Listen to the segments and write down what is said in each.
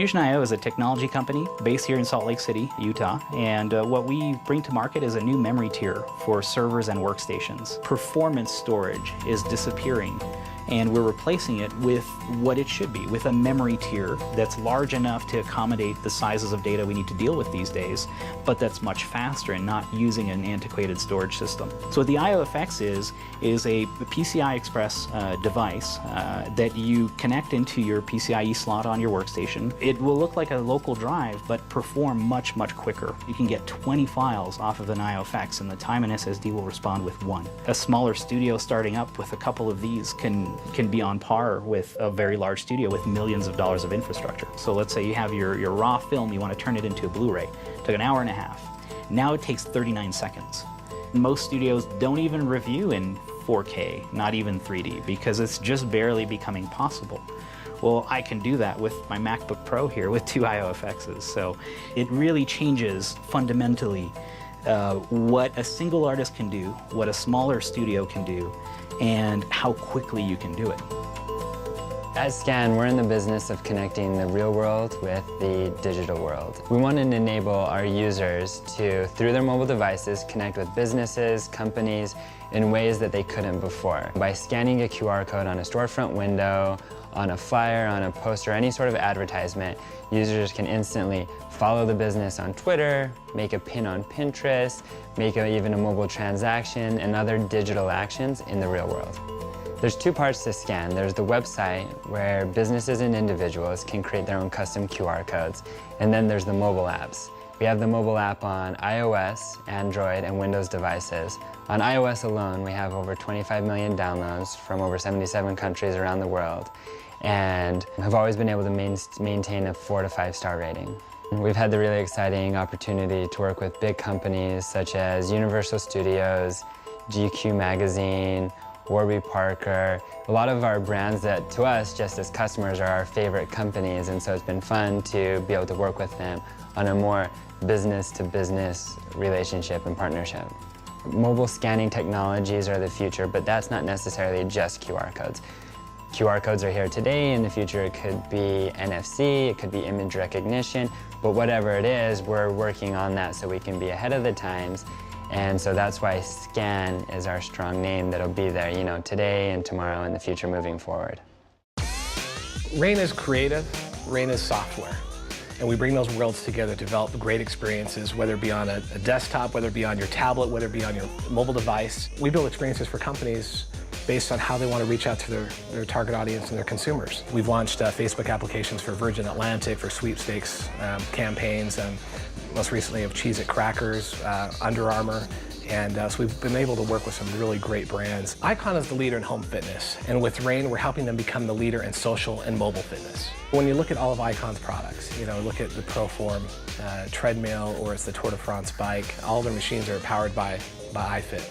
Fusionio is a technology company based here in Salt Lake City, Utah, and what we bring to market is a new memory tier for servers and workstations. Performance storage is disappearing, and we're replacing it with what it should be, with a memory tier that's large enough to accommodate the sizes of data we need to deal with these days, but that's much faster and not using an antiquated storage system. So what the IOFX is a PCI Express device that you connect into your PCIe slot on your workstation. It will look like a local drive, but perform much, much quicker. You can get 20 files off of an IOFX, and the time an SSD will respond with one. A smaller studio starting up with a couple of these can be on par with a very large studio with millions of dollars of infrastructure. So let's say you have your raw film, you want to turn it into a Blu-ray. It took an hour and a half. Now it takes 39 seconds. Most studios don't even review in 4K, not even 3D, because it's just barely becoming possible. Well, I can do that with my MacBook Pro here with 2 IOFXs. So it really changes fundamentally what a single artist can do, what a smaller studio can do, and how quickly you can do it. At Scan, we're in the business of connecting the real world with the digital world. We want to enable our users to, through their mobile devices, connect with businesses, companies, in ways that they couldn't before. By scanning a QR code on a storefront window, on a flyer, on a poster, any sort of advertisement, users can instantly follow the business on Twitter, make a pin on Pinterest, make even a mobile transaction, and other digital actions in the real world. There's 2 parts to Scan. There's the website, where businesses and individuals can create their own custom QR codes, and then there's the mobile apps. We have the mobile app on iOS, Android, and Windows devices. On iOS alone, we have over 25 million downloads from over 77 countries around the world, and have always been able to maintain a 4 to 5 star rating. We've had the really exciting opportunity to work with big companies such as Universal Studios, GQ Magazine, Warby Parker, a lot of our brands that to us, just as customers, are our favorite companies, and so it's been fun to be able to work with them on a more business-to-business relationship and partnership. Mobile scanning technologies are the future, but that's not necessarily just QR codes. QR codes are here today. In the future, it could be NFC, it could be image recognition, but whatever it is, we're working on that so we can be ahead of the times. And so that's why Scan is our strong name that'll be there, you know, today and tomorrow and the future moving forward. Rain is creative, Rain is software. And we bring those worlds together to develop great experiences, whether it be on a desktop, whether it be on your tablet, whether it be on your mobile device. We build experiences for companies based on how they want to reach out to their target audience and their consumers. We've launched Facebook applications for Virgin Atlantic, for sweepstakes campaigns, most recently of Cheez-It Crackers, Under Armour, and so we've been able to work with some really great brands. Icon is the leader in home fitness, and with Rain, we're helping them become the leader in social and mobile fitness. When you look at all of Icon's products, you know, look at the ProForm treadmill, or it's the Tour de France bike, all their machines are powered by iFit.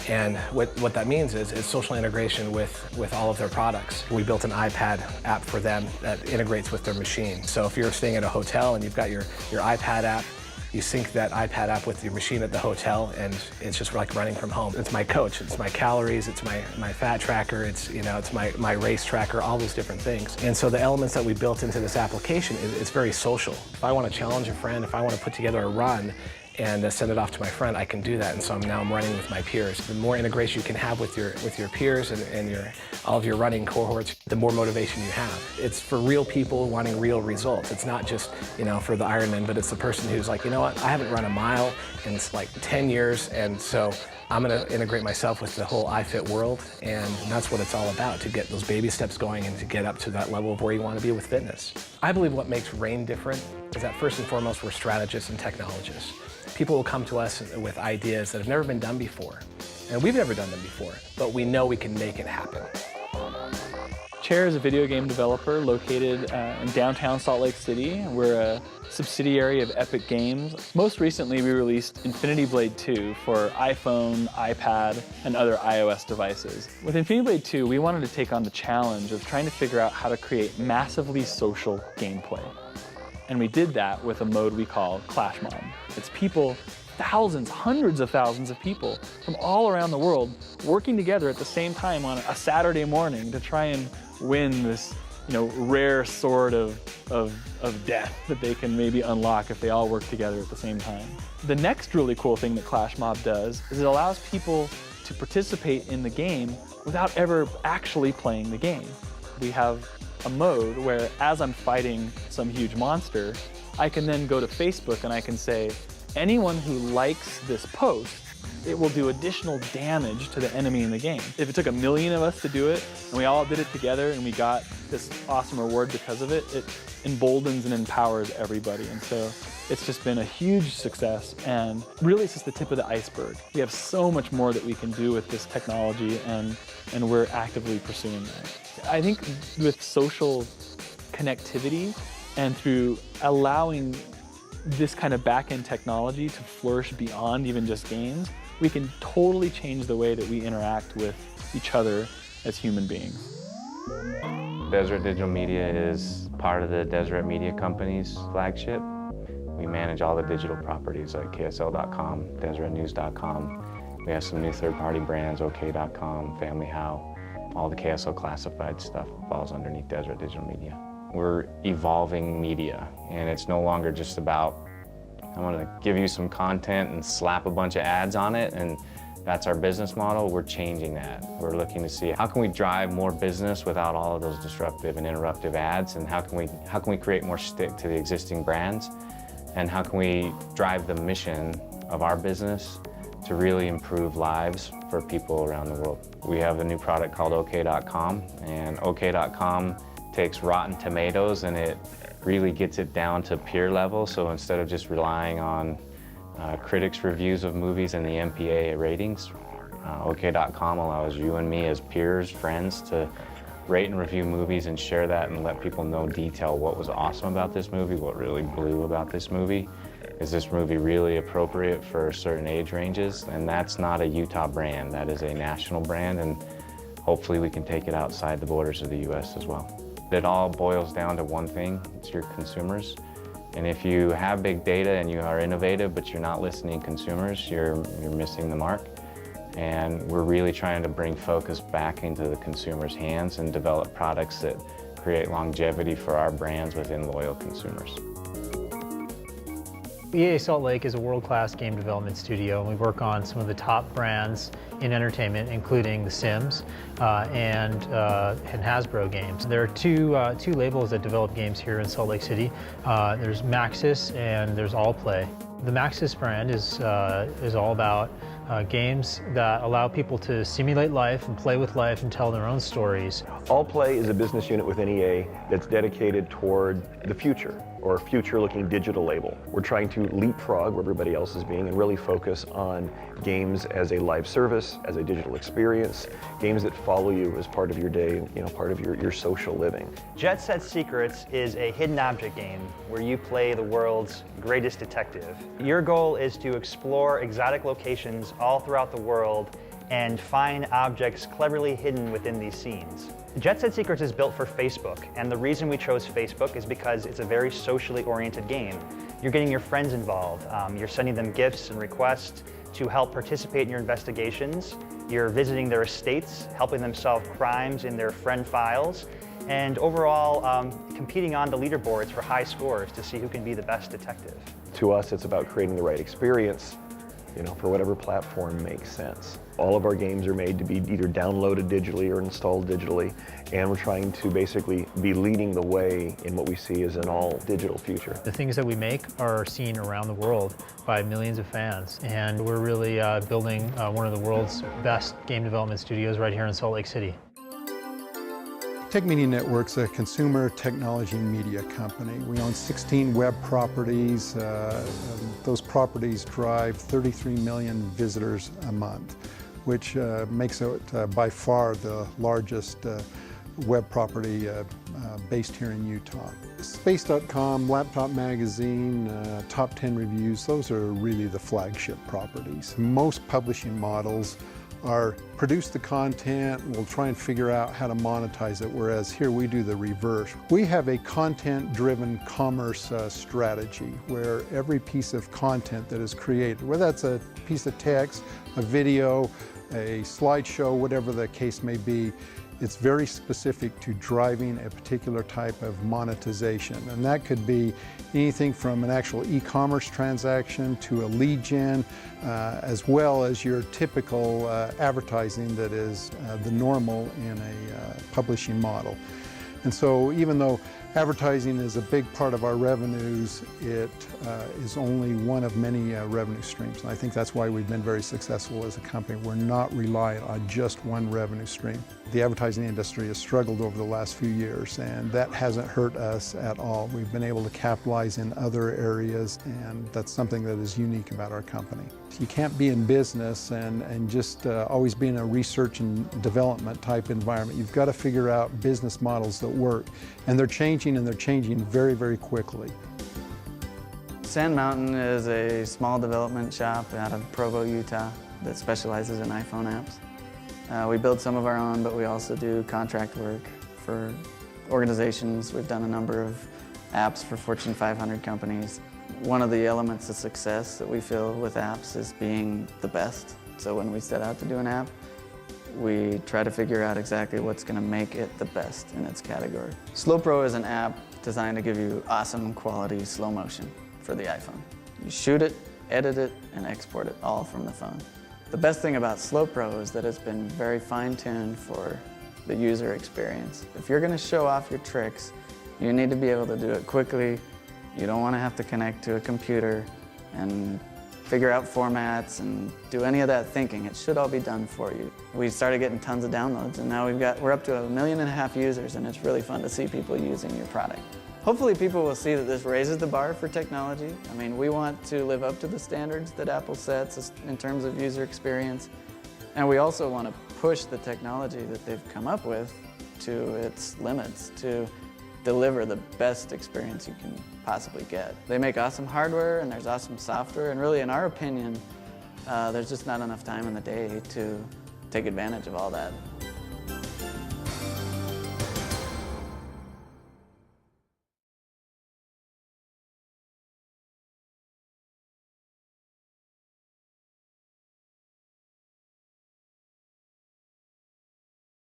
And what that means is social integration with all of their products. We built an iPad app for them that integrates with their machine. So if you're staying at a hotel and you've got your iPad app, you sync that iPad app with your machine at the hotel, and it's just like running from home. It's my coach, it's my calories, it's my fat tracker, it's my race tracker, all those different things. And so the elements that we built into this application, it's very social. If I want to challenge a friend, if I want to put together a run, and send it off to my friend, I can do that. And so now I'm running with my peers. The more integration you can have with your peers and all of your running cohorts, the more motivation you have. It's for real people wanting real results. It's not just, you know, for the Ironman, but it's the person who's like, you know what, I haven't run a mile in like 10 years, and so I'm going to integrate myself with the whole iFit world, and that's what it's all about, to get those baby steps going and to get up to that level of where you want to be with fitness. I believe what makes Rain different is that first and foremost, we're strategists and technologists. People will come to us with ideas that have never been done before, and we've never done them before, but we know we can make it happen. Chair is a video game developer located in downtown Salt Lake City. We're a subsidiary of Epic Games. Most recently, we released Infinity Blade 2 for iPhone, iPad, and other iOS devices. With Infinity Blade 2, we wanted to take on the challenge of trying to figure out how to create massively social gameplay. And we did that with a mode we call Clash Mob. It's people, thousands, hundreds of thousands of people from all around the world working together at the same time on a Saturday morning to try and win this rare sword of death that they can maybe unlock if they all work together at the same time. The next really cool thing that Clash Mob does is it allows people to participate in the game without ever actually playing the game. We have a mode where as I'm fighting some huge monster, I can then go to Facebook and I can say, anyone who likes this post, it will do additional damage to the enemy in the game. If it took 1 million of us to do it, and we all did it together and we got this awesome reward because of it, it emboldens and empowers everybody. And so it's just been a huge success, and really it's just the tip of the iceberg. We have so much more that we can do with this technology, and we're actively pursuing that. I think with social connectivity and through allowing this kind of back-end technology to flourish beyond even just games, we can totally change the way that we interact with each other as human beings. Deseret Digital Media is part of the Deseret Media Company's flagship. We manage all the digital properties like KSL.com, DeseretNews.com. We have some new third-party brands, OK.com, Family How. All the KSL classified stuff falls underneath Deseret Digital Media. We're evolving media, and it's no longer just about, I'm gonna give you some content and slap a bunch of ads on it, and that's our business model. We're changing that. We're looking to see how can we drive more business without all of those disruptive and interruptive ads, and how can we create more stick to the existing brands, and how can we drive the mission of our business to really improve lives for people around the world. We have a new product called OK.com, and OK.com takes Rotten Tomatoes and it really gets it down to peer level. So instead of just relying on critics' reviews of movies and the MPA ratings, OK.com allows you and me as peers, friends, to rate and review movies and share that and let people know detail what was awesome about this movie, what really blew about this movie. Is this movie really appropriate for certain age ranges? And that's not a Utah brand, that is a national brand, and hopefully we can take it outside the borders of the US as well. It all boils down to one thing, it's your consumers. And if you have big data and you are innovative, but you're not listening to consumers, you're missing the mark. And we're really trying to bring focus back into the consumer's hands and develop products that create longevity for our brands within loyal consumers. EA Salt Lake is a world-class game development studio, and we work on some of the top brands in entertainment, including The Sims and Hasbro games. There are two labels that develop games here in Salt Lake City. There's Maxis and there's Allplay. The Maxis brand is all about games that allow people to simulate life and play with life and tell their own stories. Allplay is a business unit within EA that's dedicated toward the future, or future-looking digital label. We're trying to leapfrog where everybody else is being and really focus on games as a live service, as a digital experience, games that follow you as part of your day, part of your social living. Jet Set Secrets is a hidden object game where you play the world's greatest detective. Your goal is to explore exotic locations all throughout the world and find objects cleverly hidden within these scenes. Jet Set Secrets is built for Facebook, and the reason we chose Facebook is because it's a very socially oriented game. You're getting your friends involved, you're sending them gifts and requests to help participate in your investigations, you're visiting their estates, helping them solve crimes in their friend files, and overall competing on the leaderboards for high scores to see who can be the best detective. To us, it's about creating the right experience, for whatever platform makes sense. All of our games are made to be either downloaded digitally or installed digitally, and we're trying to basically be leading the way in what we see as an all-digital future. The things that we make are seen around the world by millions of fans, and we're really building one of the world's best game development studios right here in Salt Lake City. Tech Media Network's a consumer technology media company. We own 16 web properties. Those properties drive 33 million visitors a month, which makes it by far the largest web property based here in Utah. Space.com, Laptop Magazine, Top 10 Reviews, those are really the flagship properties. Most publishing models are produce the content, we'll try and figure out how to monetize it, whereas here we do the reverse. We have a content-driven commerce strategy where every piece of content that is created, whether that's a piece of text, a video, a slideshow, whatever the case may be, It's very specific to driving a particular type of monetization, and that could be anything from an actual e-commerce transaction to a lead gen, as well as your typical advertising that is the normal in a publishing model. And so even though advertising is a big part of our revenues, it is only one of many revenue streams. And I think that's why we've been very successful as a company. We're not reliant on just one revenue stream. The advertising industry has struggled over the last few years, and that hasn't hurt us at all. We've been able to capitalize in other areas, and that's something that is unique about our company. You can't be in business and just always be in a research and development type environment. You've got to figure out business models that work, and they're changing very, very quickly. Sand Mountain is a small development shop out of Provo, Utah that specializes in iPhone apps. We build some of our own, but we also do contract work for organizations. We've done a number of apps for Fortune 500 companies. One of the elements of success that we feel with apps is being the best. So when we set out to do an app, we try to figure out exactly what's going to make it the best in its category. SlowPro is an app designed to give you awesome quality slow motion for the iPhone. You shoot it, edit it, and export it all from the phone. The best thing about SlowPro is that it's been very fine-tuned for the user experience. If you're going to show off your tricks, you need to be able to do it quickly. You don't want to have to connect to a computer and figure out formats and do any of that thinking. It should all be done for you. We started getting tons of downloads, and now we're up to 1.5 million users, and it's really fun to see people using your product. Hopefully people will see that this raises the bar for technology. I mean, we want to live up to the standards that Apple sets in terms of user experience, and we also want to push the technology that they've come up with to its limits to deliver the best experience you can possibly get. They make awesome hardware and there's awesome software, and really, in our opinion, there's just not enough time in the day to take advantage of all that.